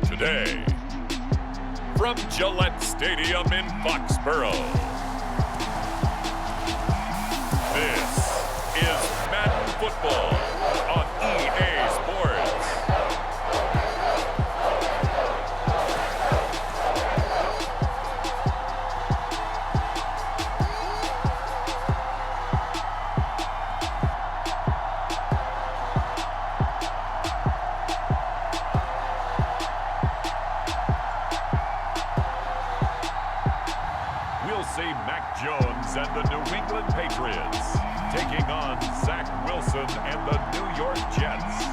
Today, from Gillette Stadium in Foxborough, this is Madden Football on EA Sports. We'll see Mac Jones and the New England Patriots taking on Zach Wilson and the New York Jets.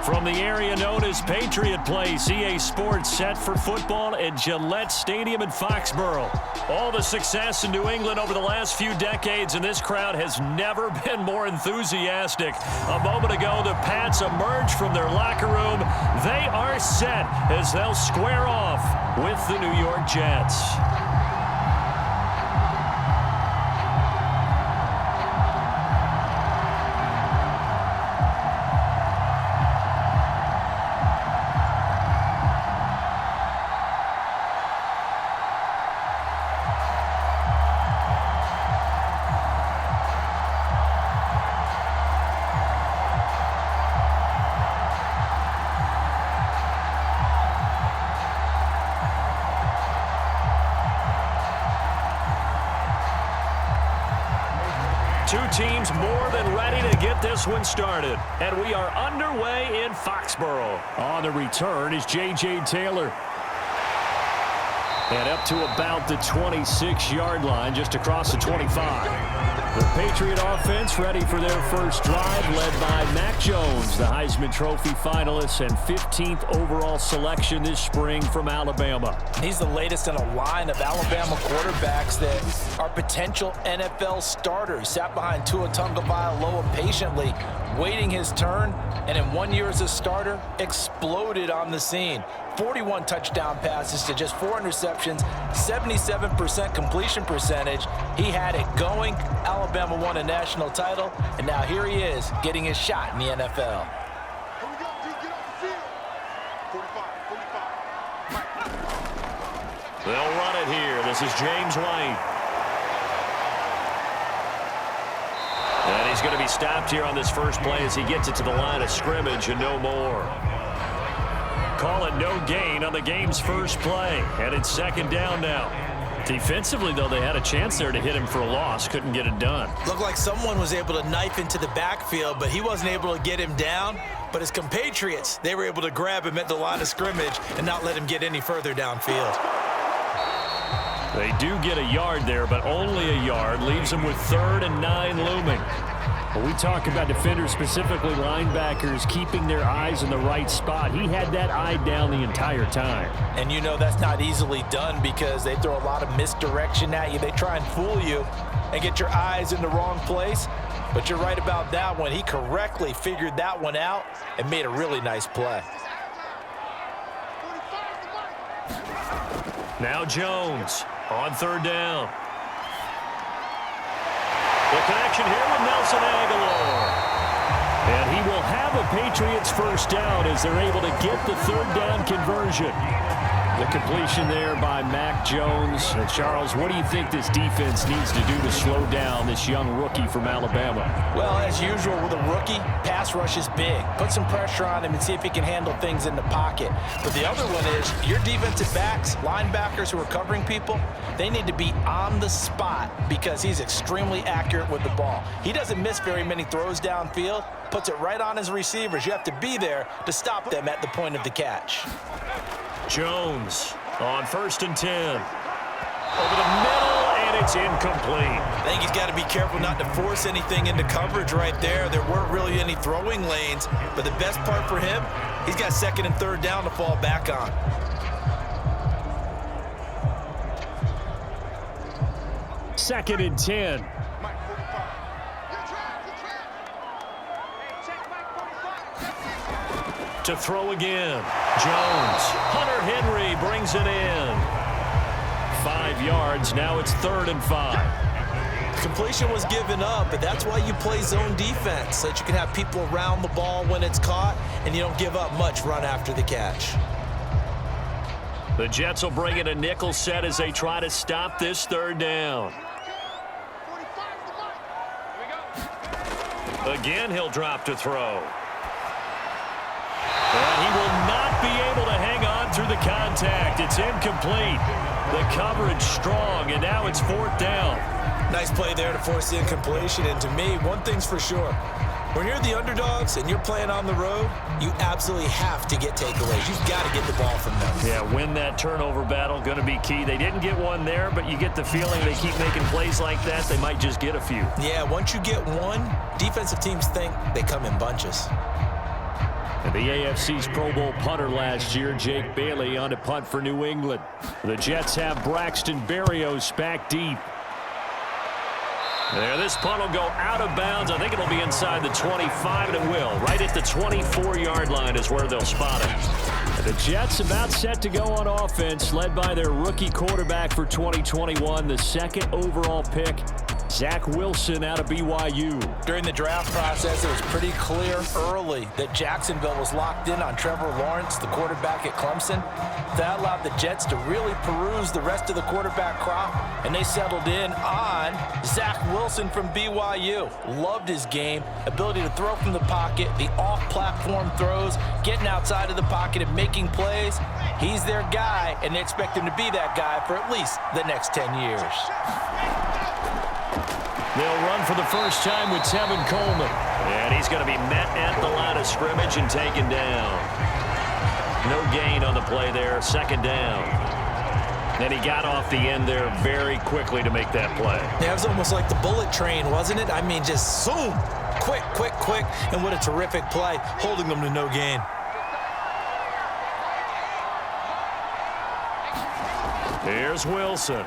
From the area known as Patriot Place, EA Sports set for football at Gillette Stadium in Foxborough. All the success in New England over the last few decades, and this crowd has never been more enthusiastic. A moment ago, the Pats emerged from their locker room. They are set as they'll square off with the New York Jets. Two teams more than ready to get this one started. And we are underway in Foxborough. On the return is J.J. Taylor. And up to about the 26-yard line, just across the 25. The Patriot offense ready for their first drive, led by Mac Jones, the Heisman Trophy finalist and 15th overall selection this spring from Alabama. He's the latest in a line of Alabama quarterbacks that are potential NFL starters. Sat behind Tua Tagovailoa patiently, waiting his turn, and in 1 year as a starter, exploded on the scene. 41 touchdown passes to just 4 interceptions, 77% completion percentage. He had it going. Alabama won a national title, and now here he is getting his shot in the NFL. They'll run it here. This is James White. And he's going to be stopped here on this first play as he gets it to the line of scrimmage and no more. Call it no gain on the game's first play. And it's second down now. Defensively, though, they had a chance there to hit him for a loss. Couldn't get it done. Looked like someone was able to knife into the backfield, but he wasn't able to get him down. But his compatriots, they were able to grab him at the line of scrimmage and not let him get any further downfield. They do get a yard there, but only a yard. Leaves them with 3rd and 9 looming. When we talk about defenders, specifically linebackers, keeping their eyes in the right spot, he had that eye down the entire time. And you know that's not easily done because they throw a lot of misdirection at you. They try and fool you and get your eyes in the wrong place. But you're right about that one. He correctly figured that one out and made a really nice play. Now Jones on 3rd down. The connection here with Nelson Aguilar. And he will have a Patriots first down as they're able to get the 3rd down conversion. The completion there by Mac Jones. And Charles, what do you think this defense needs to do to slow down this young rookie from Alabama? Well, as usual with a rookie, pass rush is big. Put some pressure on him and see if he can handle things in the pocket. But the other one is your defensive backs, linebackers who are covering people, they need to be on the spot because he's extremely accurate with the ball. He doesn't miss very many throws downfield, puts it right on his receivers. You have to be there to stop them at the point of the catch. Jones on 1st and 10. Over the middle, and it's incomplete. I think he's got to be careful not to force anything into coverage right there. There weren't really any throwing lanes, but the best part for him, he's got 2nd and 3rd down to fall back on. Second and 10. To throw again. Jones. Hunter Henry brings it in. 5 yards. Now it's 3rd and 5. completion was given up, but that's why you play zone defense, so that you can have people around the ball when it's caught, and you don't give up much run after the catch. The Jets will bring in a nickel set as they try to stop this third down. Again, he'll drop to throw. And he will not be able to hang on through the contact. It's incomplete. The coverage strong, and now it's fourth down. Nice play there to force the incompletion, and to me, one thing's for sure. When you're the underdogs and you're playing on the road, you absolutely have to get takeaways. You've got to get the ball from them. Yeah, win that turnover battle, going to be key. They didn't get one there, but you get the feeling they keep making plays like that, they might just get a few. Yeah, once you get one, defensive teams think they come in bunches. And the AFC's Pro Bowl punter last year, Jake Bailey, on to punt for New England. The Jets have Braxton Berrios back deep. There, this punt will go out of bounds. I think it'll be inside the 25, and it will. Right at the 24-yard line is where they'll spot it. The Jets about set to go on offense, led by their rookie quarterback for 2021, the second overall pick, Zach Wilson out of BYU. During the draft process, it was pretty clear early that Jacksonville was locked in on Trevor Lawrence, the quarterback at Clemson. That allowed the Jets to really peruse the rest of the quarterback crop, and they settled in on Zach Wilson from BYU. Loved his game, ability to throw from the pocket, the off-platform throws, getting outside of the pocket and making plays. He's their guy, and they expect him to be that guy for at least the next 10 years. They'll run for the first time with Tevin Coleman. And he's going to be met at the line of scrimmage and taken down. No gain on the play there, second down. And he got off the end there very quickly to make that play. Yeah, it was almost like the bullet train, wasn't it? I mean, just zoom, quick, quick, quick. And what a terrific play, holding them to no gain. Here's Wilson.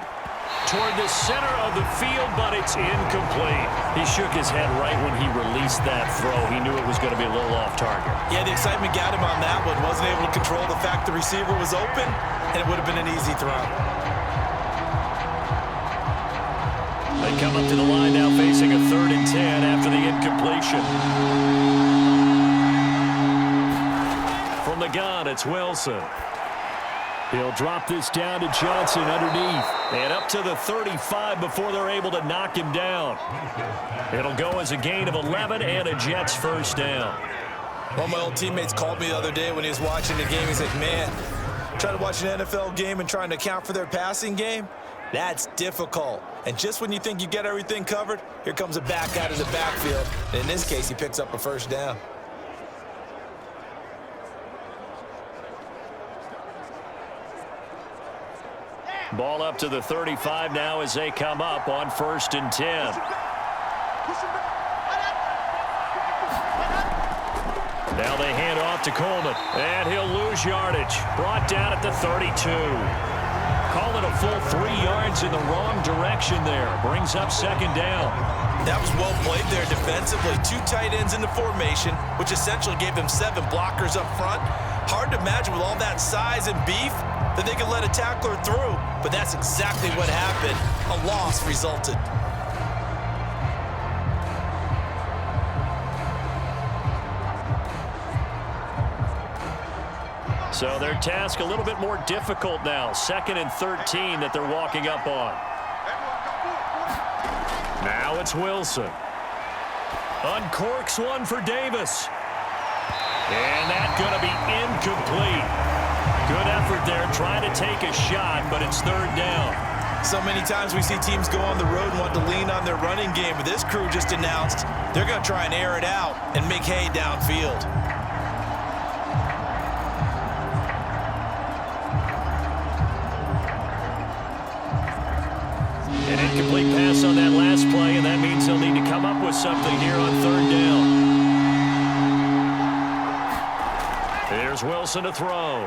Toward the center of the field, but it's incomplete. He shook his head right when he released that throw. He knew it was going to be a little off target. Yeah, the excitement got him on that one. Wasn't able to control the fact the receiver was open, and it would have been an easy throw. They come up to the line now facing a 3rd and 10 after the incompletion. From the gun, it's Wilson. He'll drop this down to Johnson underneath. And up to the 35 before they're able to knock him down. It'll go as a gain of 11 and a Jets first down. One of my old teammates called me the other day when he was watching the game. He's like, man, trying to watch an NFL game and trying to account for their passing game, that's difficult. And just when you think you get everything covered, here comes a back out of the backfield. And in this case, he picks up a first down. Ball up to the 35 now as they come up on 1st and 10. Now they hand off to Coleman, and he'll lose yardage. Brought down at the 32. Call it a full 3 yards in the wrong direction there. Brings up 2nd down. That was well played there defensively. 2 tight ends in the formation, which essentially gave them 7 blockers up front. Hard to imagine with all that size and beef that they could let a tackler through, but that's exactly what happened. A loss resulted. So their task a little bit more difficult now. 2nd and 13 that they're walking up on. Now it's Wilson. Uncorks one for Davis. And that's going to be incomplete. Good effort there, trying to take a shot, but it's 3rd down. So many times we see teams go on the road and want to lean on their running game, but this crew just announced they're going to try and air it out and make hay downfield. An incomplete pass on that last play, and that means they'll need to come up with something here on 3rd down. Here's Wilson to throw.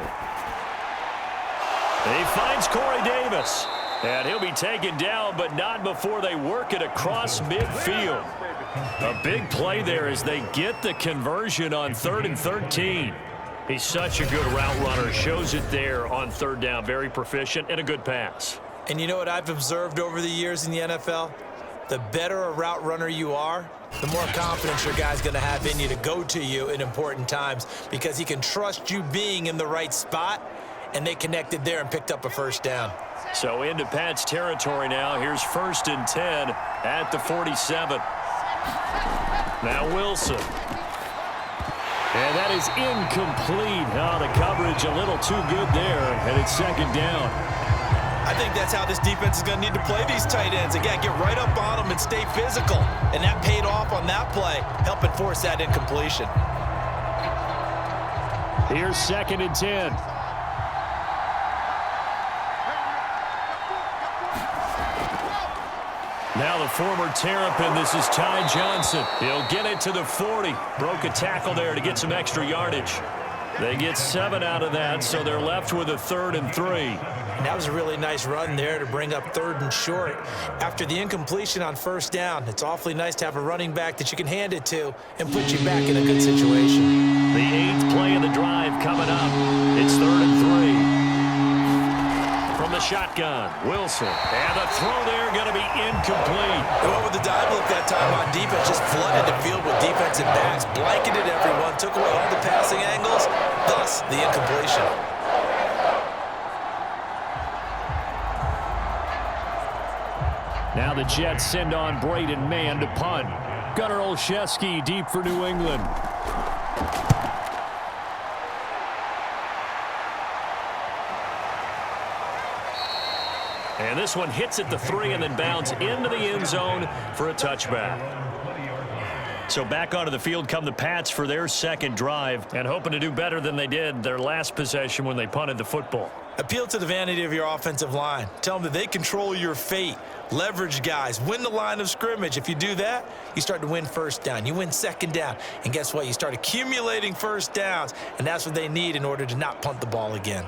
He finds Corey Davis. And he'll be taken down, but not before they work it across midfield. A big play there as they get the conversion on 3rd and 13. He's such a good route runner. Shows it there on 3rd down. Very proficient and a good pass. And you know what I've observed over the years in the NFL? The better a route runner you are, the more confidence your guy's going to have in you to go to you in important times because he can trust you being in the right spot, and they connected there and picked up a first down. So into Pat's territory now. Here's 1st and 10 at the 47. Now Wilson. And that is incomplete. Oh, the coverage a little too good there, and it's 2nd down. I think that's how this defense is going to need to play these tight ends. They got to get right up on them and stay physical. And that paid off on that play, helping force that incompletion. Here's 2nd and 10. Now the former Terrapin, this is Ty Johnson. He'll get it to the 40. Broke a tackle there to get some extra yardage. They get 7 out of that, so they're left with a 3rd and 3. And that was a really nice run there to bring up 3rd and short. After the incompletion on 1st down, it's awfully nice to have a running back that you can hand it to and put you back in a good situation. The 8th play of the drive coming up. It's 3rd and 3. From the shotgun, Wilson. And the throw there going to be incomplete. They went with the dive look that time on defense, just flooded the field with defensive backs, blanketed everyone, took away all the passing angles, thus the incompletion. Now the Jets send on Braden Mann to punt. Gunnar Olszewski deep for New England. And this one hits at the 3 and then bounds into the end zone for a touchback. So back onto the field come the Pats for their 2nd drive and hoping to do better than they did their last possession when they punted the football. Appeal to the vanity of your offensive line. Tell them that they control your fate. Leverage guys. Win the line of scrimmage. If you do that, you start to win 1st down. You win 2nd down. And guess what? You start accumulating 1st downs. And that's what they need in order to not punt the ball again.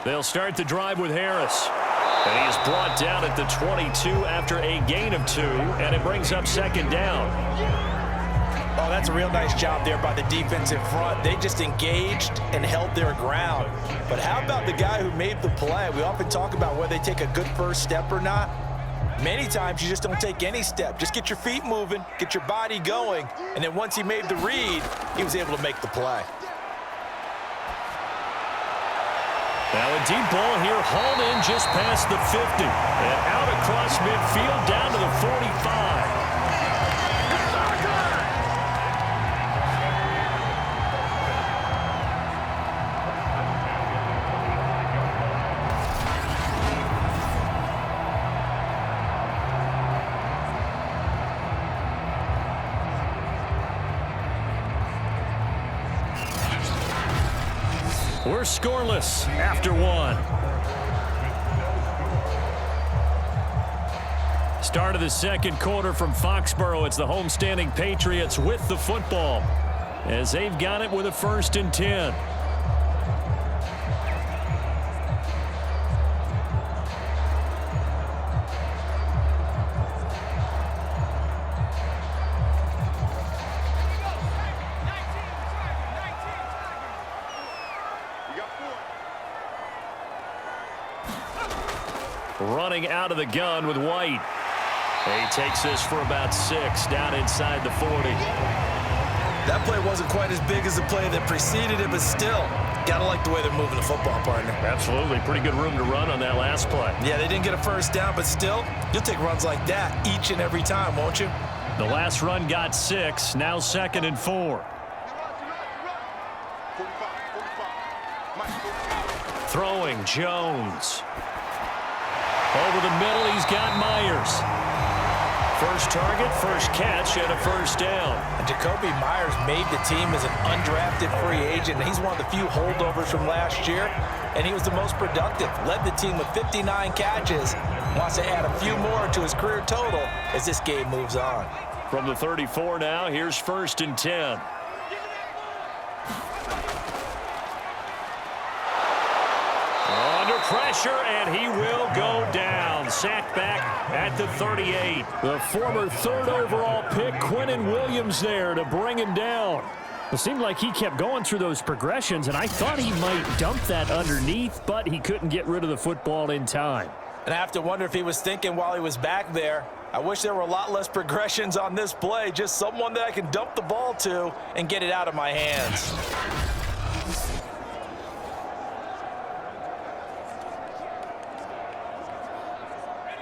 They'll start the drive with Harris. And he is brought down at the 22 after a gain of 2, and it brings up 2nd down. Oh, that's a real nice job there by the defensive front. They just engaged and held their ground. But how about the guy who made the play? We often talk about whether they take a good first step or not. Many times you just don't take any step. Just get your feet moving, get your body going, and then once he made the read, he was able to make the play. Now a deep ball here, hauled in just past the 50. And out across midfield down to the 45. We're scoreless after 1. Start of the 2nd quarter from Foxborough. It's the homestanding Patriots with the football as they've got it with a 1st and 10. Running out of the gun with White. He takes this for about 6 down inside the 40. That play wasn't quite as big as the play that preceded it, but still, gotta like the way they're moving the football, partner. Absolutely. Pretty good room to run on that last play. Yeah, they didn't get a 1st down, but still, you'll take runs like that each and every time, won't you? The last run got 6. Now 2nd and 4. Throwing Jones. Over the middle, he's got Myers. First target, first catch, and a 1st down. And Jacoby Myers made the team as an undrafted free agent. He's one of the few holdovers from last year, and he was the most productive. Led the team with 59 catches. Wants to add a few more to his career total as this game moves on. From the 34 now, here's 1st and 10. Pressure, and he will go down. Sacked back at the 38. The former 3rd overall pick, Quinnen Williams, there to bring him down. It seemed like he kept going through those progressions, and I thought he might dump that underneath, but he couldn't get rid of the football in time. And I have to wonder if he was thinking while he was back there, I wish there were a lot less progressions on this play, just someone that I can dump the ball to and get it out of my hands.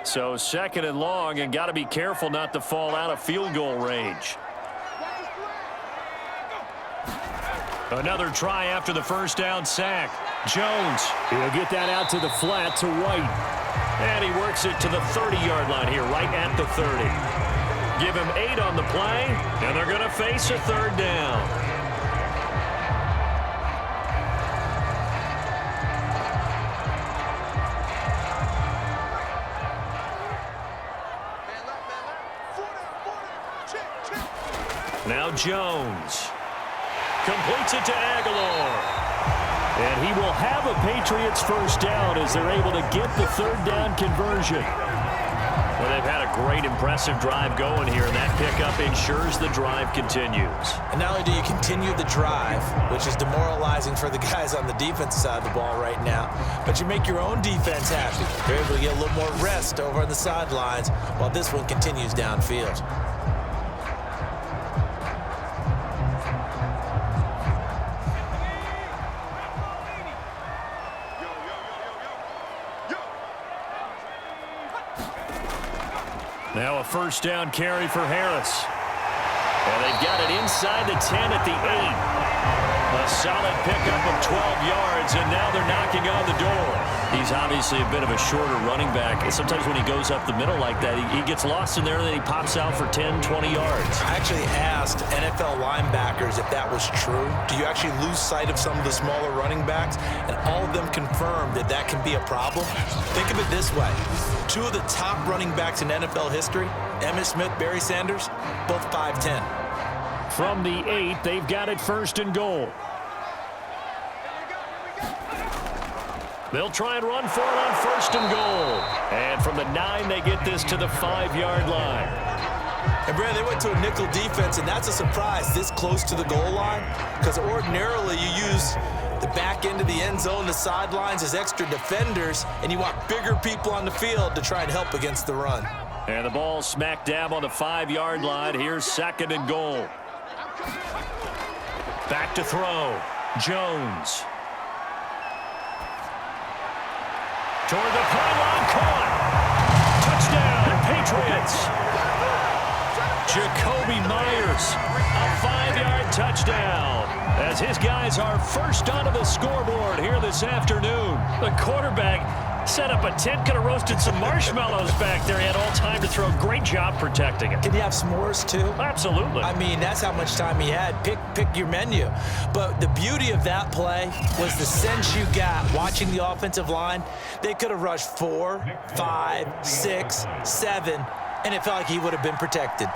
So 2nd and long, and got to be careful not to fall out of field goal range. Another try after the first down sack. Jones, he'll get that out to the flat to White. And he works it to the 30-yard line here, right at the 30. Give him 8 on the play, and they're going to face a 3rd down. Now Jones completes it to Aguilar. And he will have a Patriots first down as they're able to get the 3rd down conversion. Well, they've had a great, impressive drive going here, and that pickup ensures the drive continues. And not only do you continue the drive, which is demoralizing for the guys on the defense side of the ball right now, but you make your own defense happy. They're able to get a little more rest over on the sidelines while this one continues downfield. Now a first down carry for Harris. And they've got it inside the 10 at the 8. A solid pickup of 12 yards, and now they're knocking on the door. He's obviously a bit of a shorter running back. Sometimes when he goes up the middle like that, he gets lost in there, and then he pops out for 10, 20 yards. I actually asked NFL linebackers if that was true. Do you actually lose sight of some of the smaller running backs? And all of them confirmed that that can be a problem. Think of it this way. 2 of the top running backs in NFL history, Emmitt Smith, Barry Sanders, both 5'10". From the 8, they've got it 1st and goal. They'll try and run for it on 1st and goal. And from the 9, they get this to the 5-yard line. And, Brad, they went to a nickel defense, and that's a surprise this close to the goal line, because ordinarily you use the back end of the end zone, the sidelines as extra defenders, and you want bigger people on the field to try and help against the run. And the ball smack dab on the 5-yard line. Here's 2nd and goal. Back to throw. Jones. Toward the pylon, caught. Touchdown, Patriots. Jacoby Myers, a 5-yard touchdown, as his guys are first onto the scoreboard here this afternoon. The quarterback set up a tent, could have roasted some marshmallows back there. He had all time to throw. Great job protecting it. Can you have s'mores too? Absolutely. I mean, that's how much time he had. Pick your menu. But the beauty of that play was the sense you got watching the offensive line. They could have rushed 4, 5, 6, 7, and it felt like he would have been protected.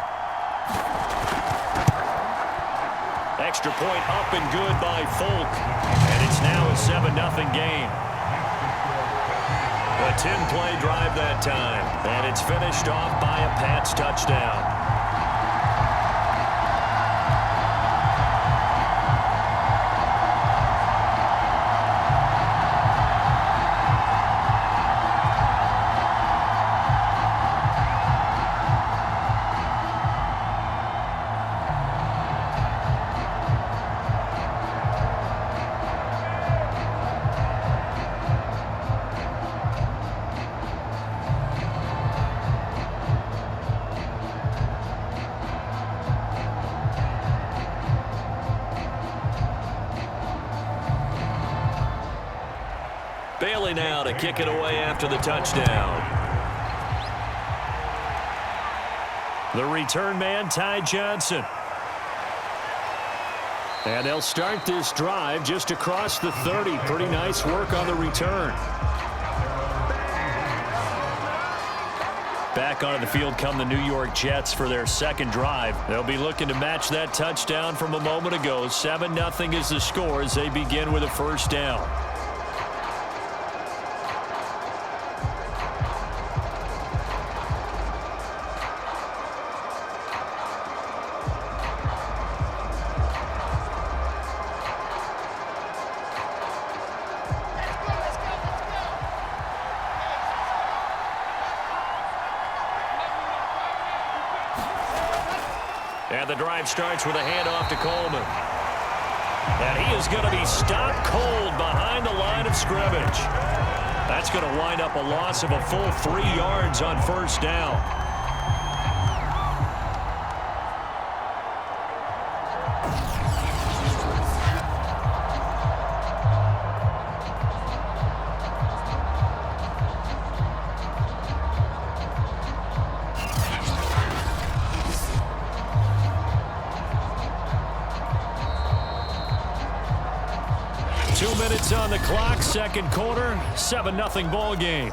Extra point up and good by Folk. And it's now a 7-0 game. A 10-play drive that time. And it's finished off by a Pats touchdown. Bailey now to kick it away after the touchdown. The return man, Ty Johnson. And they'll start this drive just across the 30. Pretty nice work on the return. Back onto the field come the New York Jets for their 2nd drive. They'll be looking to match that touchdown from a moment ago. 7-0 is the score as they begin with a first down. And the drive starts with a handoff to Coleman. And he is going to be stopped cold behind the line of scrimmage. That's going to wind up a loss of a full 3 yards on first down. On the clock, second quarter, 7-0 ball game.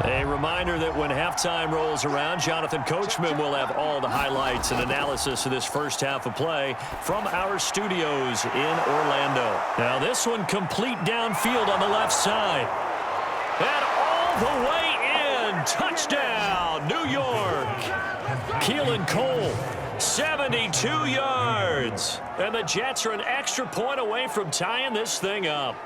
A reminder that when halftime rolls around, Jonathan Coachman will have all the highlights and analysis of this first half of play from our studios in Orlando. Now this one complete downfield on the left side. And all the way touchdown, New York. Keelan Cole, 72 yards. And the Jets are an extra point away from tying this thing up.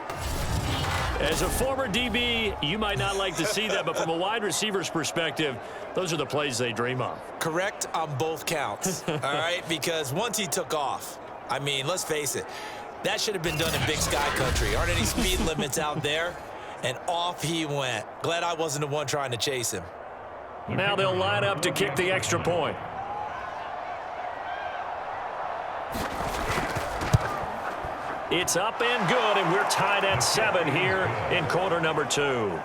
As a former DB, you might not like to see that, but from a wide receiver's perspective, those are the plays they dream of. Correct on both counts, all right? Because once he took off, I mean, let's face it, that should have been done in Big Sky Country. Aren't any speed limits out there? And off he went. Glad I wasn't the one trying to chase him. Now they'll line up to kick the extra point. It's up and good, and we're tied at 7 here in quarter number 2.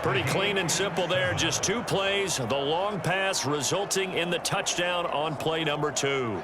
Pretty clean and simple there. Just 2 plays. The long pass resulting in the touchdown on play number 2.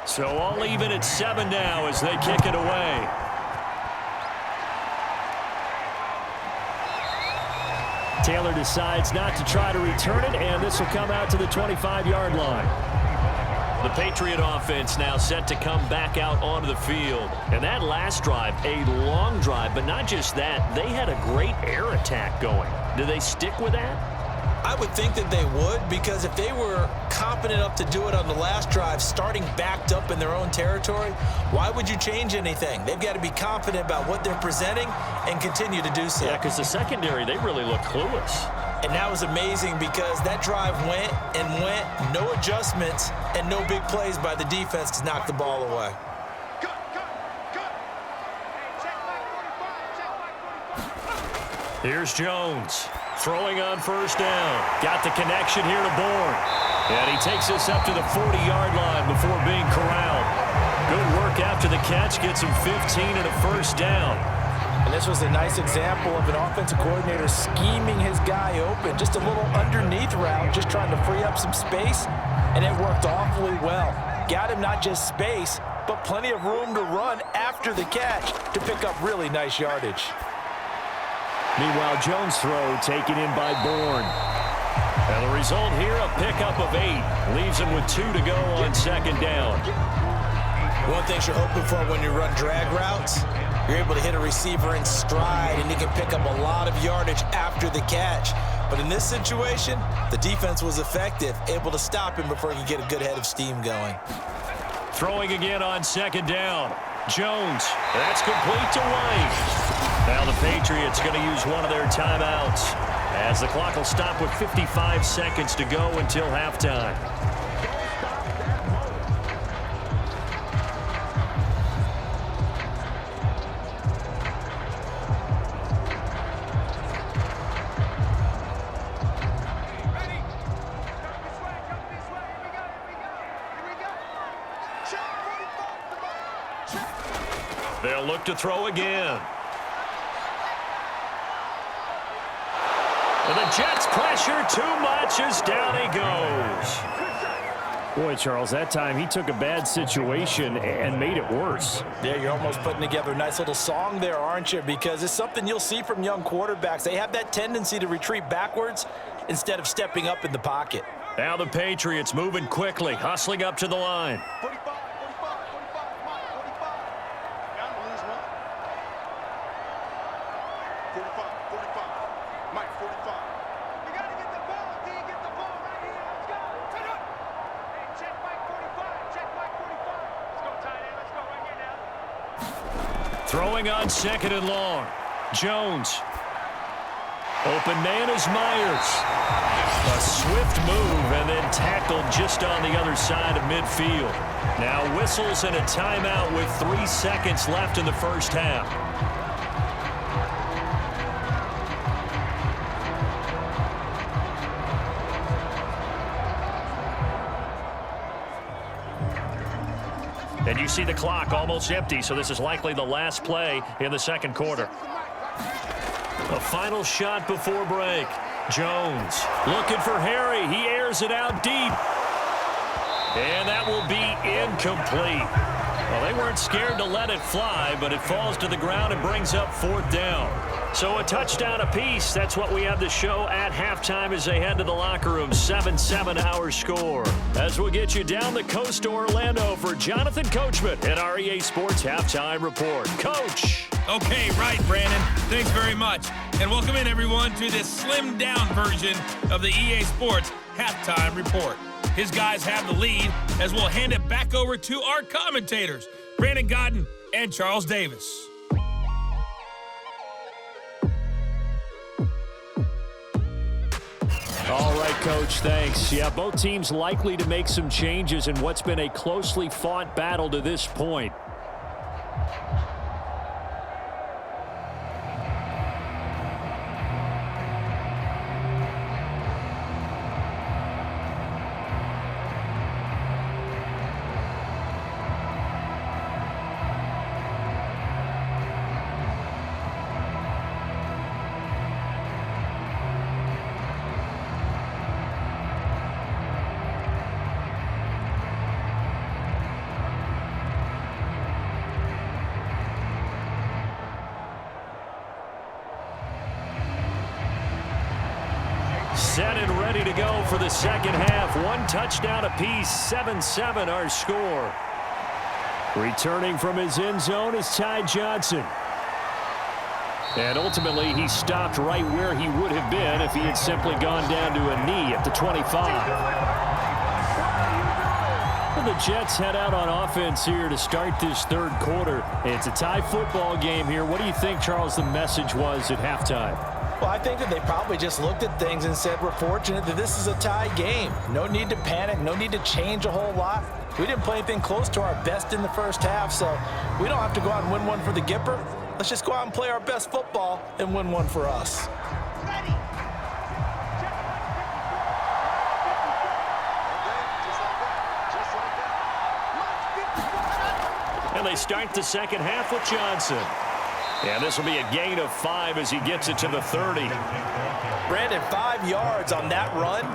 So all even at 7 now as they kick it away. Taylor decides not to try to return it, and this will come out to the 25-yard line. The Patriot offense now set to come back out onto the field. And that last drive, a long drive, but not just that. They had a great air attack going. Do they stick with that? I would think that they would, because if they were competent enough to do it on the last drive, starting backed up in their own territory, why would you change anything? They've got to be confident about what they're presenting and continue to do so. Yeah, because the secondary, they really look clueless. And that was amazing because that drive went and went, no adjustments, and no big plays by the defense to knock the ball away. Here's Jones. Throwing on first down. Got the connection here to Bourne. And he takes this up to the 40-yard line before being corralled. Good work after the catch. Gets him 15 and a first down. And this was a nice example of an offensive coordinator scheming his guy open. Just a little underneath route, just trying to free up some space. And it worked awfully well. Got him not just space, but plenty of room to run after the catch to pick up really nice yardage. Meanwhile, Jones' throw taken in by Bourne. And the result here, a pickup of 8. Leaves him with 2 to go on second down. One thing you're hoping for when you run drag routes, you're able to hit a receiver in stride, and he can pick up a lot of yardage after the catch. But in this situation, the defense was effective, able to stop him before he could get a good head of steam going. Throwing again on second down. Jones, that's complete to White. Now the Patriots going to use one of their timeouts as the clock will stop with 55 seconds to go until halftime. They'll look to throw again. And the Jets pressure too much as down he goes. Boy, Charles, that time he took a bad situation and made it worse. Yeah, you're almost putting together a nice little song there, aren't you? Because it's something you'll see from young quarterbacks. They have that tendency to retreat backwards instead of stepping up in the pocket. Now the Patriots moving quickly, hustling up to the line. 45, 45, 45, 45. Down to lose one. 45, 45. Mike, 45. You got to get the ball, D. Get the ball right here. Let's go. Turn up. Hey, check Mike 45. Check Mike 45. Let's go, tight end. Let's go right here now. Throwing on 2nd and long. Jones. Open man is Myers. A swift move and then tackled just on the other side of midfield. Now whistles and a timeout with 3 seconds left in the first half. And you see the clock almost empty, so this is likely the last play in the second quarter. A final shot before break. Jones looking for Harry. He airs it out deep. And that will be incomplete. Well, they weren't scared to let it fly, but it falls to the ground and brings up 4th down. So a touchdown apiece. That's what we have to show at halftime as they head to the locker room. 7-7 our score. As we'll get you down the coast to Orlando for Jonathan Coachman at our EA Sports Halftime Report. Coach. Okay, right, Brandon. Thanks very much. And welcome in, everyone, to this slimmed-down version of the EA Sports Halftime Report. His guys have the lead as we'll hand it back over to our commentators, Brandon Godden and Charles Davis. All right, Coach, thanks. Yeah, both teams likely to make some changes in what's been a closely fought battle to this point. Set and ready to go for the second half. 1 touchdown apiece, 7-7 our score. Returning from his end zone is Ty Johnson. And ultimately, he stopped right where he would have been if he had simply gone down to a knee at the 25. And the Jets head out on offense here to start this third quarter. It's a tie football game here. What do you think, Charles, the message was at halftime? Well, I think that they probably just looked at things and said, we're fortunate that this is a tie game. No need to panic, no need to change a whole lot. We didn't play anything close to our best in the first half, so we don't have to go out and win one for the Gipper. Let's just go out and play our best football and win one for us. And they start the second half with Johnson. And this will be a gain of 5 as he gets it to the 30. Brandon, 5 yards on that run.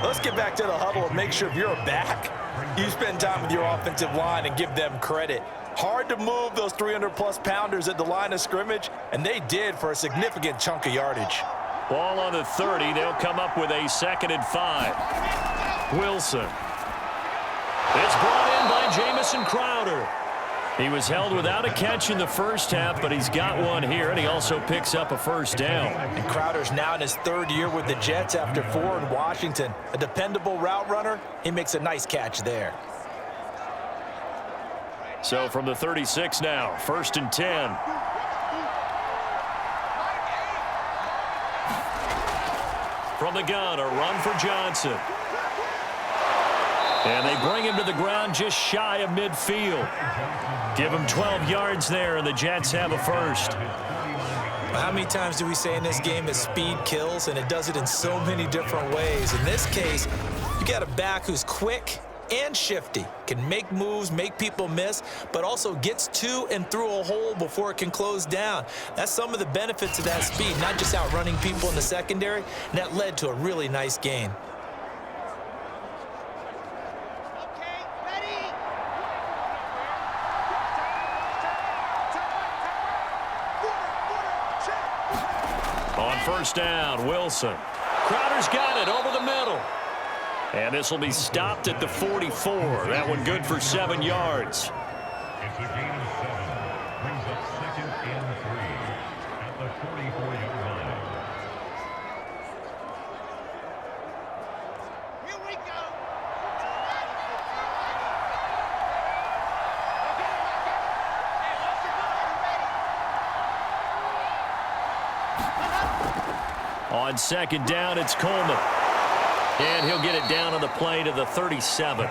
Let's get back to the huddle and make sure if you're a back, you spend time with your offensive line and give them credit. Hard to move those 300-plus pounders at the line of scrimmage, and they did for a significant chunk of yardage. Ball on the 30. They'll come up with a 2nd and 5. Wilson. It's brought in by Jamison Crowder. He was held without a catch in the first half, but he's got one here, and he also picks up a first down. And Crowder's now in his 3rd year with the Jets after 4 in Washington. A dependable route runner. He makes a nice catch there. So from the 36 now, 1st and 10. From the gun, a run for Johnson. And they bring him to the ground just shy of midfield. Give him 12 yards there, and the Jets have a first. How many times do we say in this game that speed kills, and it does it in so many different ways? In this case, you got a back who's quick and shifty, can make moves, make people miss, but also gets to and through a hole before it can close down. That's some of the benefits of that speed, not just outrunning people in the secondary, and that led to a really nice gain. On first down, Wilson. Crowder's got it over the middle. And this will be stopped at the 44. That one good for 7 yards. It's a gain of 7. Brings up 2nd and 3 at the 44-yard line. Here we go. On second down, it's Coleman. And he'll get it down on the play to the 37.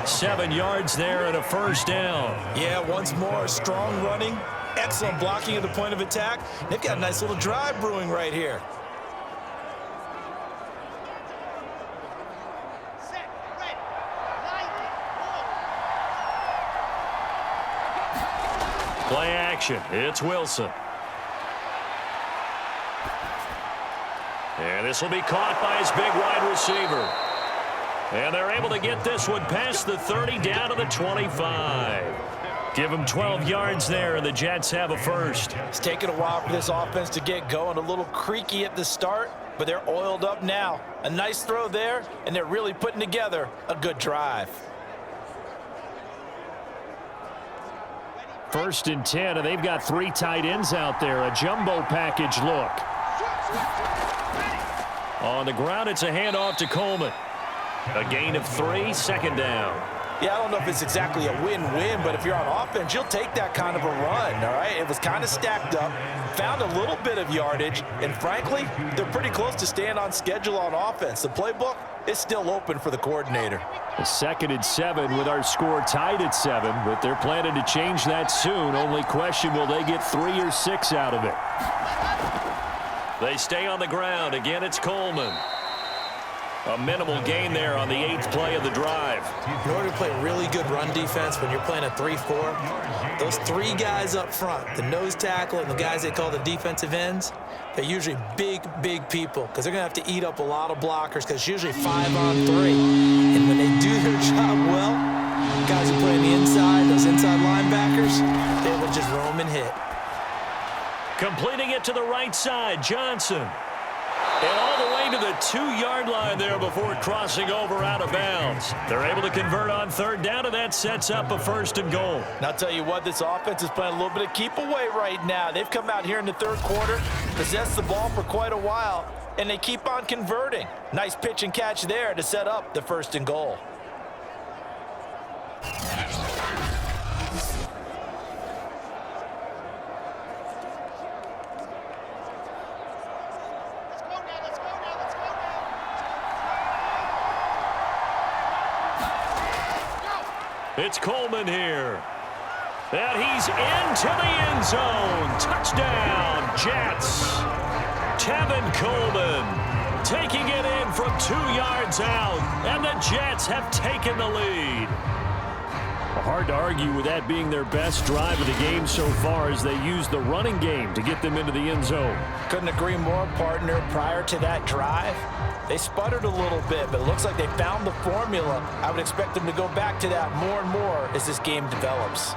7 yards there and a first down. Yeah, once more, strong running, excellent blocking at the point of attack. They've got a nice little drive brewing right here. Set, ready, line it, Play action. It's Wilson. And this will be caught by his big wide receiver. And they're able to get this one past the 30 down to the 25. Give them 12 yards there, and the Jets have a first. It's taken a while for this offense to get going. A little creaky at the start, but they're oiled up now. A nice throw there, and they're really putting together a good drive. 1st and 10, and they've got 3 tight ends out there. A jumbo package look. On the ground, it's a handoff to Coleman. A gain of 3, 2nd down. Yeah, I don't know if it's exactly a win-win, but if you're on offense, you'll take that kind of a run, all right? It was kind of stacked up, found a little bit of yardage, and frankly, they're pretty close to staying on schedule on offense. The playbook is still open for the coordinator. A 2nd and 7 with our score tied at 7, but they're planning to change that soon. Only question, will they get 3 or 6 out of it? They stay on the ground. Again, it's Coleman. A minimal gain there on the 8th play of the drive. In order to play really good run defense when you're playing a 3-4, those 3 guys up front, the nose tackle and the guys they call the defensive ends, they're usually big, big people because they're going to have to eat up a lot of blockers because it's usually 5-on-3. And when they do their job well, guys who play on the inside, those inside linebackers, they will just roam and hit. Completing it to the right side, Johnson. And all the way to the 2-yard line there before crossing over out of bounds. They're able to convert on 3rd down, and that sets up a 1st and goal. And I'll tell you what, this offense is playing a little bit of keep away right now. They've come out here in the 3rd quarter, possessed the ball for quite a while, and they keep on converting. Nice pitch and catch there to set up the 1st and goal. It's Coleman here. And he's into the end zone. Touchdown, Jets. Tevin Coleman taking it in from 2 yards out. And the Jets have taken the lead. Hard to argue with that being their best drive of the game so far as they use the running game to get them into the end zone. Couldn't agree more, partner. Prior to that drive, they sputtered a little bit, but it looks like they found the formula. I would expect them to go back to that more and more as this game develops.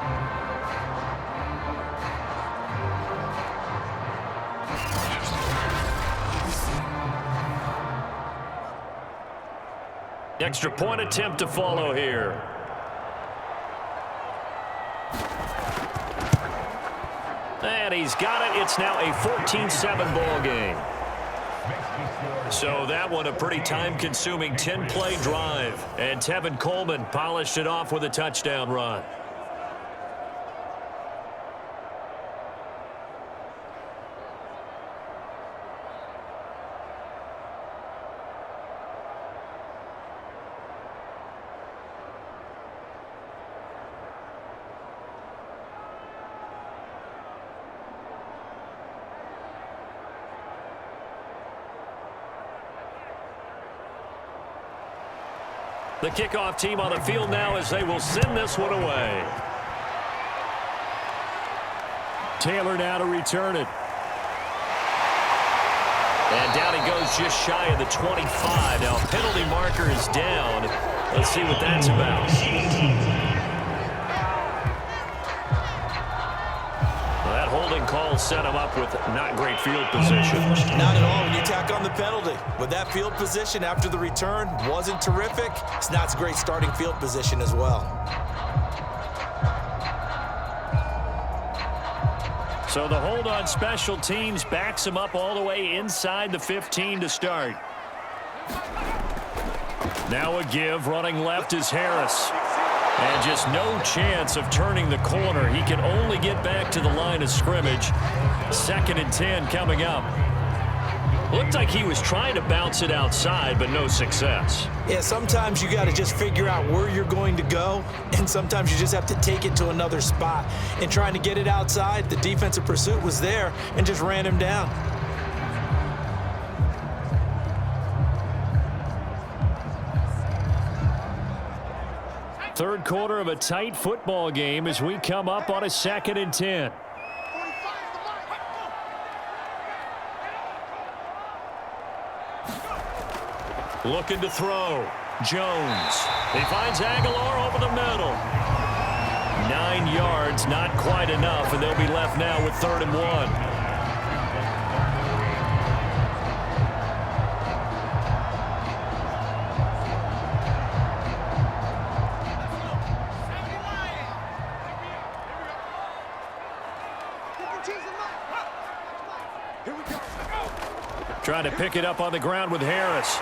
Extra point attempt to follow here. And he's got it. It's now a 14-7 ball game. So that one a pretty time-consuming 10-play drive. And Tevin Coleman polished it off with a touchdown run. The kickoff team on the field now as they will send this one away. Taylor now to return it. And down he goes just shy of the 25. Now penalty marker is down. Let's see what that's about. Well, that holding call will set them up with not great field position. Not at all when you tack on the penalty. But that field position after the return wasn't terrific. It's not a great starting field position as well. So the hold on special teams backs him up all the way inside the 15 to start. Now a give. Running left is Harris. And just no chance of turning the corner. He can only get back to the line of scrimmage. 2nd and 10 coming up. Looked like he was trying to bounce it outside, but no success. Yeah, sometimes you got to just figure out where you're going to go, and sometimes you just have to take it to another spot. In trying to get it outside, the defensive pursuit was there and just ran him down. Third quarter of a tight football game as we come up on a 2nd and 10. Looking to throw. Jones. He finds Aguilar over the middle. 9 yards, not quite enough, and they'll be left now with 3rd and 1. Trying to pick it up on the ground with Harris.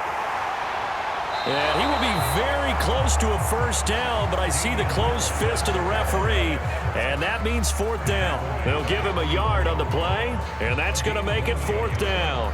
And he will be very close to a first down, but I see the closed fist of the referee, and that means 4th down. They'll give him a yard on the play, and that's going to make it 4th down.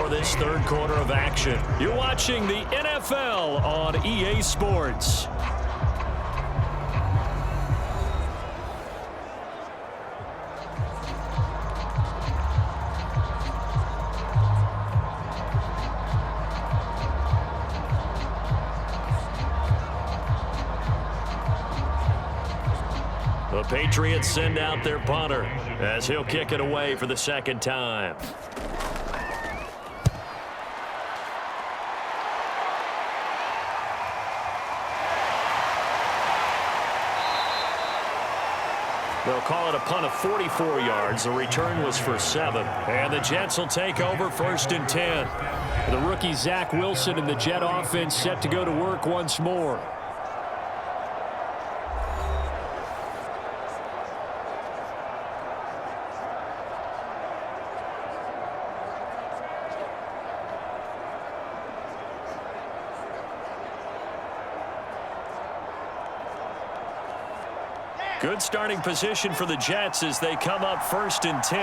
This third quarter of action. You're watching the NFL on EA Sports. The Patriots send out their punter as he'll kick it away for the 2nd time. They'll call it a punt of 44 yards. The return was for 7. And the Jets will take over 1st and 10. The rookie Zach Wilson and the Jet offense set to go to work once more. Good starting position for the Jets as they come up 1st and 10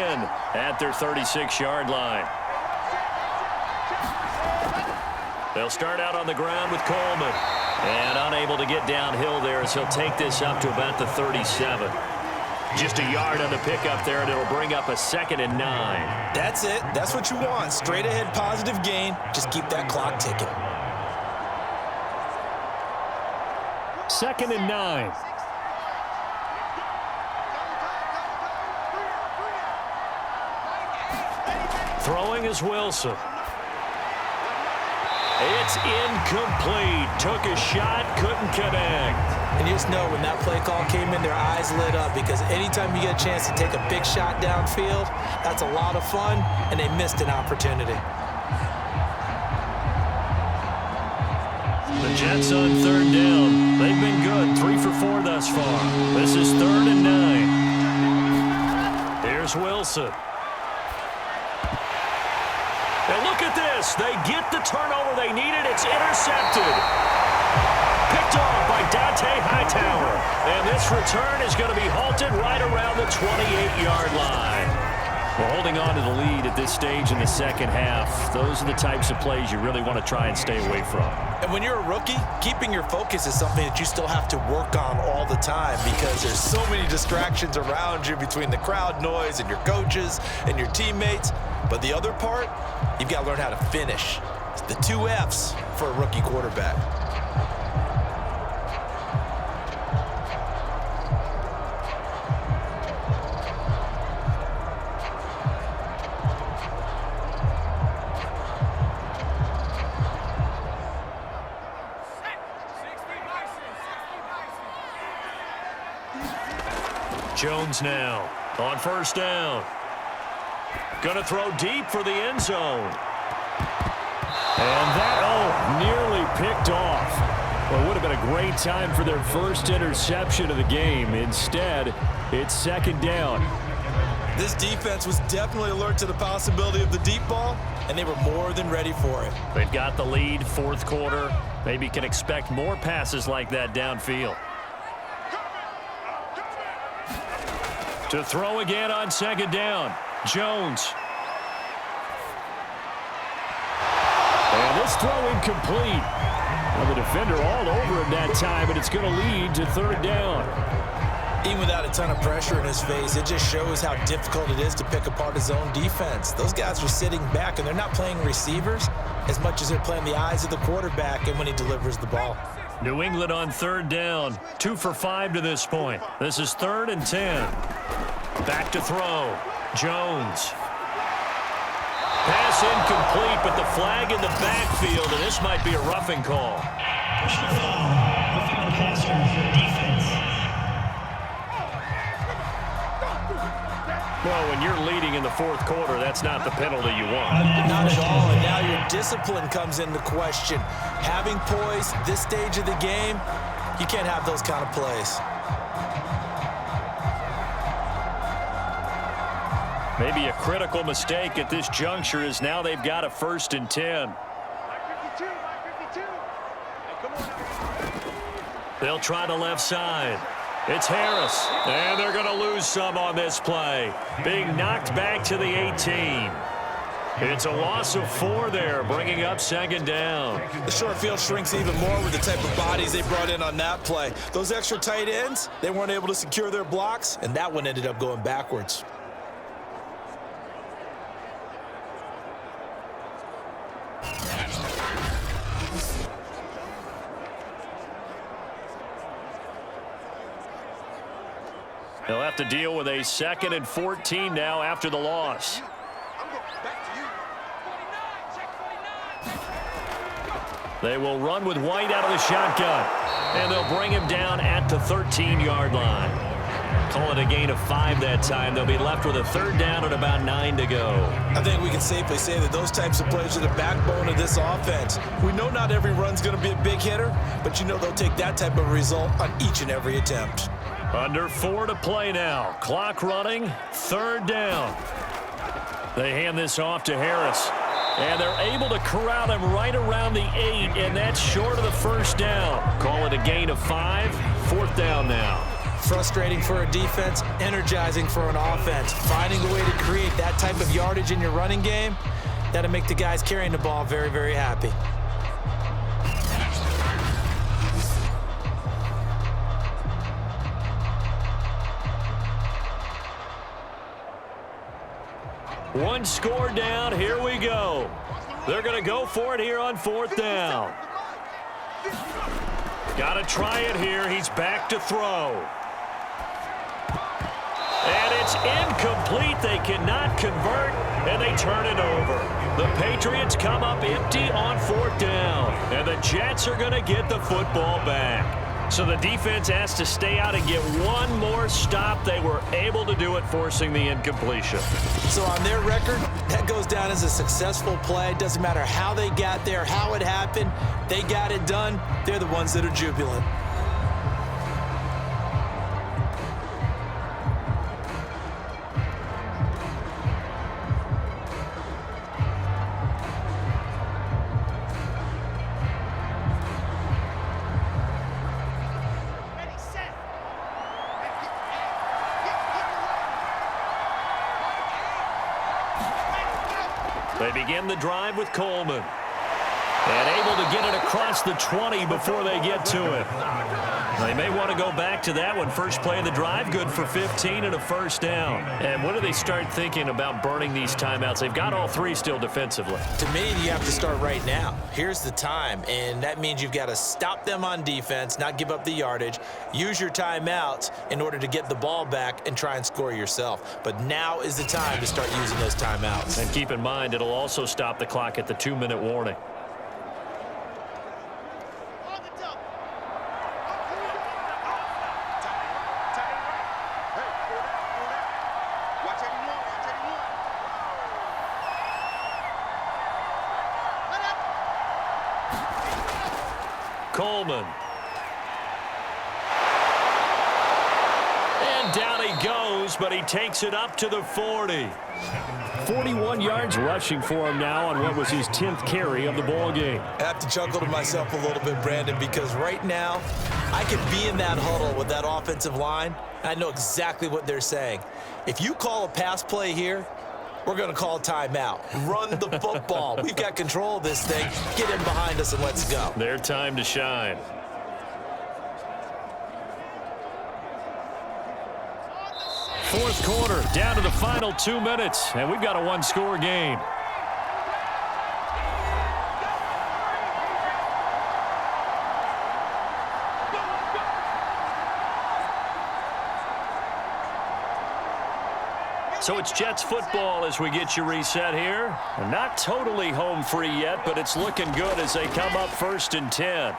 at their 36-yard line. They'll start out on the ground with Coleman. And unable to get downhill there as he'll take this up to about the 37. Just a yard on the pickup there, and it'll bring up a 2nd and 9. That's it. That's what you want. Straight ahead positive gain. Just keep that clock ticking. 2nd and 9. Throwing is Wilson. It's incomplete. Took a shot, couldn't connect. And you just know when that play call came in, their eyes lit up because anytime you get a chance to take a big shot downfield, that's a lot of fun, and they missed an opportunity. The Jets on 3rd down. They've been good, 3 for 4 thus far. This is 3rd and 9. Here's Wilson. And look at this. They get the turnover they needed. It's intercepted. Picked off by Dante Hightower. And this return is going to be halted right around the 28-yard line. Well, holding on to the lead at this stage in the second half, those are the types of plays you really want to try and stay away from. And when you're a rookie, keeping your focus is something that you still have to work on all the time because there's so many distractions around you between the crowd noise and your coaches and your teammates. But the other part, you've got to learn how to finish. It's the 2 F's for a rookie quarterback. Jones now on first down. Gonna throw deep for the end zone. And that, nearly picked off. Well, it would have been a great time for their first interception of the game. Instead, it's second down. This defense was definitely alert to the possibility of the deep ball, and they were more than ready for it. They've got the lead, fourth quarter. Maybe can expect more passes like that downfield. To throw again on second down, Jones. And this throw incomplete. Well, the defender all over him that time, but it's going to lead to third down. Even without a ton of pressure in his face, it just shows how difficult it is to pick apart his own defense. Those guys are sitting back, and they're not playing receivers as much as they're playing the eyes of the quarterback and when he delivers the ball. New England on third down, 2 for 5 to this point. This is 3rd and 10. Back to throw, Jones. Pass incomplete, but the flag in the backfield, and this might be a roughing call. Well, when you're leading in the fourth quarter, that's not the penalty you want. Not at all, and now your discipline comes into question. Having poise this stage of the game, you can't have those kind of plays. Maybe a critical mistake at this juncture is now they've got a 1st and 10. They'll try the left side. It's Harris, and they're going to lose some on this play. Being knocked back to the 18. It's a loss of 4 there, bringing up second down. The short field shrinks even more with the type of bodies they brought in on that play. Those extra tight ends, they weren't able to secure their blocks, and that one ended up going backwards. They'll have to deal with a 2nd and 14 now after the loss. They will run with White out of the shotgun, and they'll bring him down at the 13-yard line. Call it a gain of 5 that time. They'll be left with a 3rd down and about 9 to go. I think we can safely say that those types of plays are the backbone of this offense. We know not every run's going to be a big hitter, but you know they'll take that type of result on each and every attempt. Under 4 to play now. Clock running, 3rd down. They hand this off to Harris. And they're able to corral him right around the 8, and that's short of the 1st down. Call it a gain of 5, 4th down now. Frustrating for a defense, energizing for an offense. Finding a way to create that type of yardage in your running game, that'll make the guys carrying the ball very, very happy. One score down, here we go. They're going to go for it here on 4th down. Got to try it here. He's back to throw. And it's incomplete. They cannot convert, and they turn it over. The Patriots come up empty on 4th down, and the Jets are going to get the football back. So the defense has to stay out and get one more stop. They were able to do it, forcing the incompletion. So on their record, that goes down as a successful play. It doesn't matter how they got there, how it happened. They got it done. They're the ones that are jubilant. They begin the drive with Coleman. And able to get it across the 20 before they get to it. They may want to go back to that one. First play of the drive, good for 15 and a first down. And when do they start thinking about burning these timeouts? They've got all three still defensively. To me, you have to start right now. Here's the time, and that means you've got to stop them on defense, not give up the yardage, use your timeouts in order to get the ball back and try and score yourself. But now is the time to start using those timeouts. And keep in mind, it'll also stop the clock at the 2-minute warning. Coleman. And down he goes, but he takes it up to the 40. 41 yards rushing for him now on what was his 10th carry of the ball game. I have to chuckle to myself a little bit, Brandon, because right now I could be in that huddle with that offensive line. I know exactly what they're saying. If you call a pass play here, we're going to call timeout. Run the football. We've got control of this thing. Get in behind us and let's go. Their time to shine. Fourth quarter, down to the final 2 minutes, and we've got a one-score game. So it's Jets football as we get you reset here. Not totally home free yet, but it's looking good as they come up 1st and 10.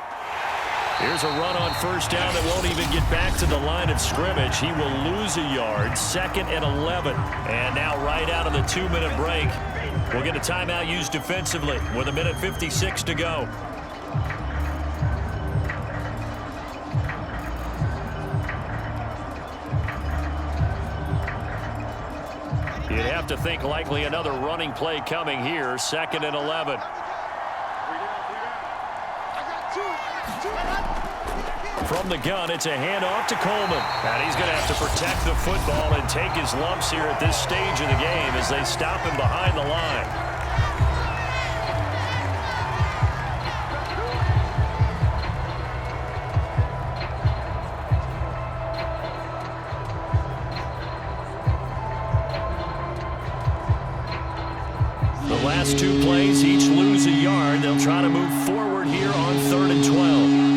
Here's a run on first down that won't even get back to the line of scrimmage. He will lose a yard, 2nd and 11. And now right out of the 2-minute break, we'll get a timeout used defensively with 1:56 to go. You'd have to think likely another running play coming here, 2nd and 11. From the gun, it's a handoff to Coleman. And he's going to have to protect the football and take his lumps here at this stage of the game as they stop him behind the line. The last two plays each lose a yard. They'll try to move forward here on 3rd and 12.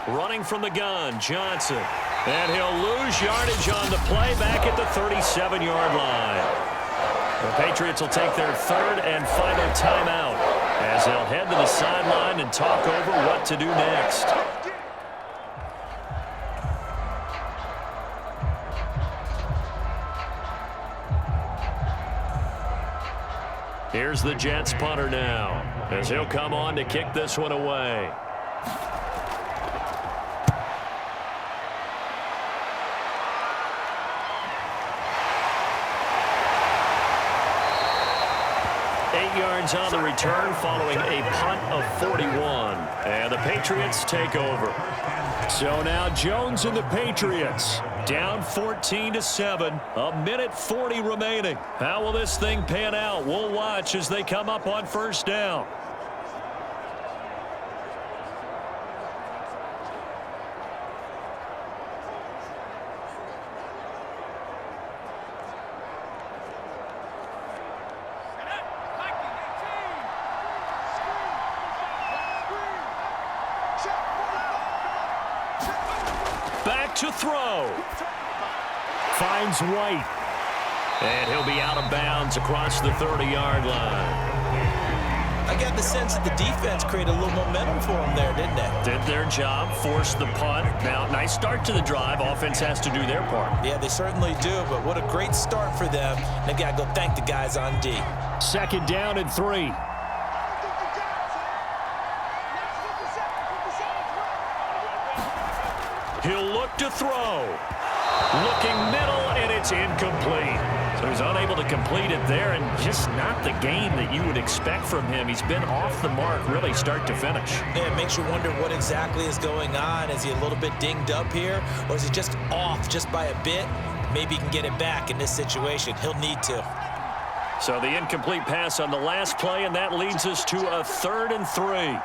Running from the gun, Johnson. And he'll lose yardage on the play back at the 37-yard line. The Patriots will take their 3rd and final timeout as they'll head to the sideline and talk over what to do next. Here's the Jets punter now as he'll come on to kick this one away. On the return following a punt of 41. And the Patriots take over. So now Jones and the Patriots down 14-7. 1:40 remaining. How will this thing pan out? We'll watch as they come up on first down. To throw. Finds White. And he'll be out of bounds across the 30-yard line. I got the sense that the defense created a little momentum for them there, didn't they? Did their job, forced the punt. Now, nice start to the drive. Offense has to do their part. Yeah, they certainly do, but what a great start for them. They've got to go thank the guys on D. 2nd down and 3. He'll look to throw. Looking middle, and it's incomplete. So he's unable to complete it there, and just not the game that you would expect from him. He's been off the mark, really, start to finish. Yeah, it makes you wonder what exactly is going on. Is he a little bit dinged up here, or is he just off just by a bit? Maybe he can get it back in this situation. He'll need to. So the incomplete pass on the last play, and that leads us to a 3rd and 3.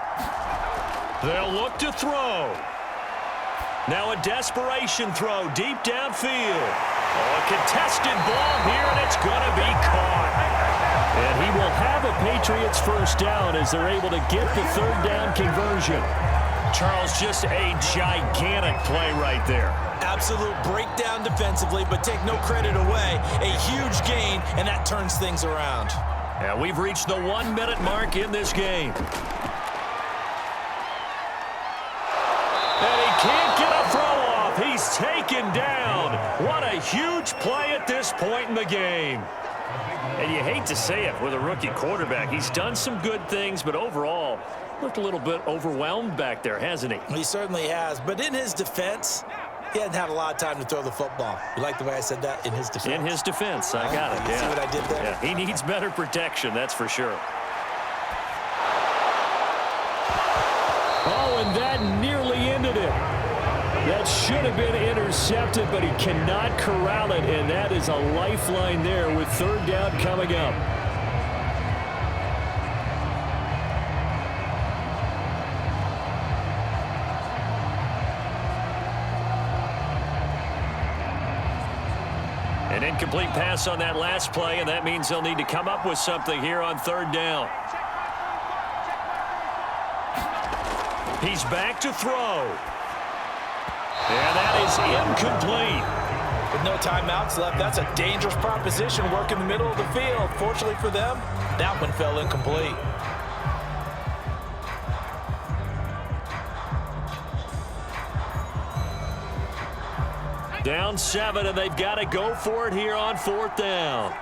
They'll look to throw. Now a desperation throw deep downfield. A contested ball here, and it's going to be caught. And he will have a Patriots first down as they're able to get the 3rd down conversion. Charles, just a gigantic play right there. Absolute breakdown defensively, but take no credit away. A huge gain, and that turns things around. And we've reached the 1-minute mark in this game. And he can't get a throw off. He's taken down. What a huge play at this point in the game. And you hate to say it with a rookie quarterback. He's done some good things, but overall, looked a little bit overwhelmed back there, hasn't he? He certainly has. But in his defense, he hasn't had a lot of time to throw the football. You like the way I said that? In his defense? In his defense. I got it, You yeah. see what I did there? Yeah, he needs better protection, that's for sure. Oh, and that nearly ended it. That should have been intercepted, but he cannot corral it, and that is a lifeline there with 3rd down coming up. An incomplete pass on that last play, and that means they'll need to come up with something here on 3rd down. He's back to throw. And that is incomplete. With no timeouts left, that's a dangerous proposition. Work in the middle of the field. Fortunately for them, that one fell incomplete. Down 7, and they've got to go for it here on 4th down.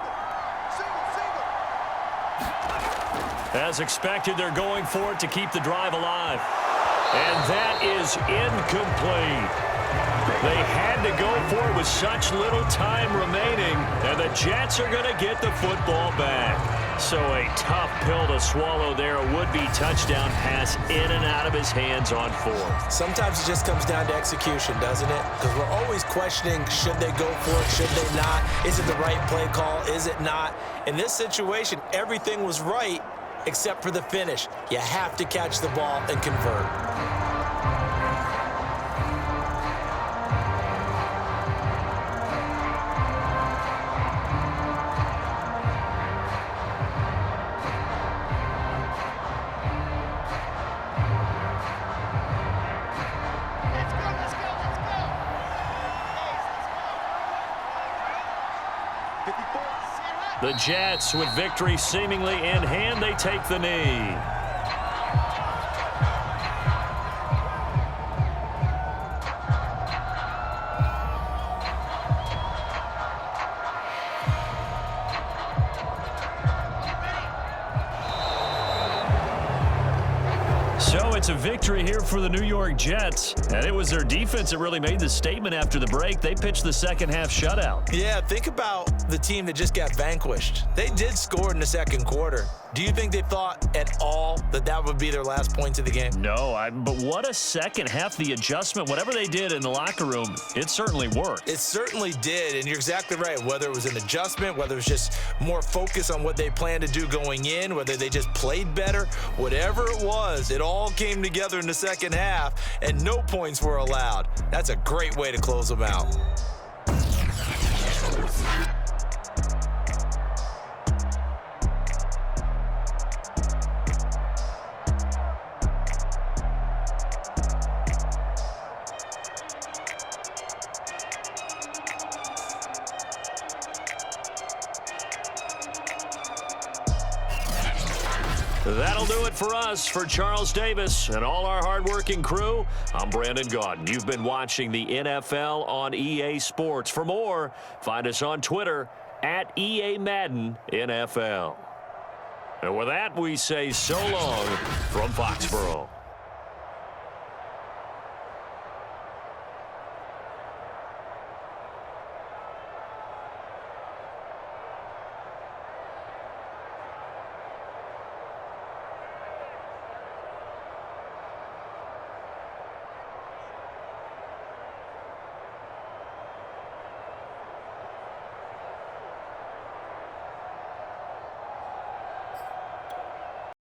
As expected, they're going for it to keep the drive alive. And that is incomplete. They had to go for it with such little time remaining, and the Jets are going to get the football back. So a tough pill to swallow there. A would-be touchdown pass in and out of his hands on 4th. Sometimes it just comes down to execution, doesn't it? Because we're always questioning, should they go for it, should they not? Is it the right play call, is it not? In this situation, everything was right except for the finish. You have to catch the ball and convert. The Jets, with victory seemingly in hand, they take the knee. So it's a victory here for the New York Jets, and it was their defense that really made the statement after the break. They pitched the second half shutout. Yeah, think about the team that just got vanquished. They did score in the second quarter. Do you think they thought at all that that would be their last points of the game? No, but what a second half. The adjustment, whatever they did in the locker room, it certainly worked. It certainly did, and you're exactly right. Whether it was an adjustment, whether it was just more focus on what they planned to do going in, whether they just played better, whatever it was, it all came together in the second half, and no points were allowed. That's a great way to close them out. That'll do it for us. For Charles Davis and all our hardworking crew, I'm Brandon Gaudin. You've been watching the NFL on EA Sports. For more, find us on Twitter at EA Madden NFL. And with that, we say so long from Foxborough.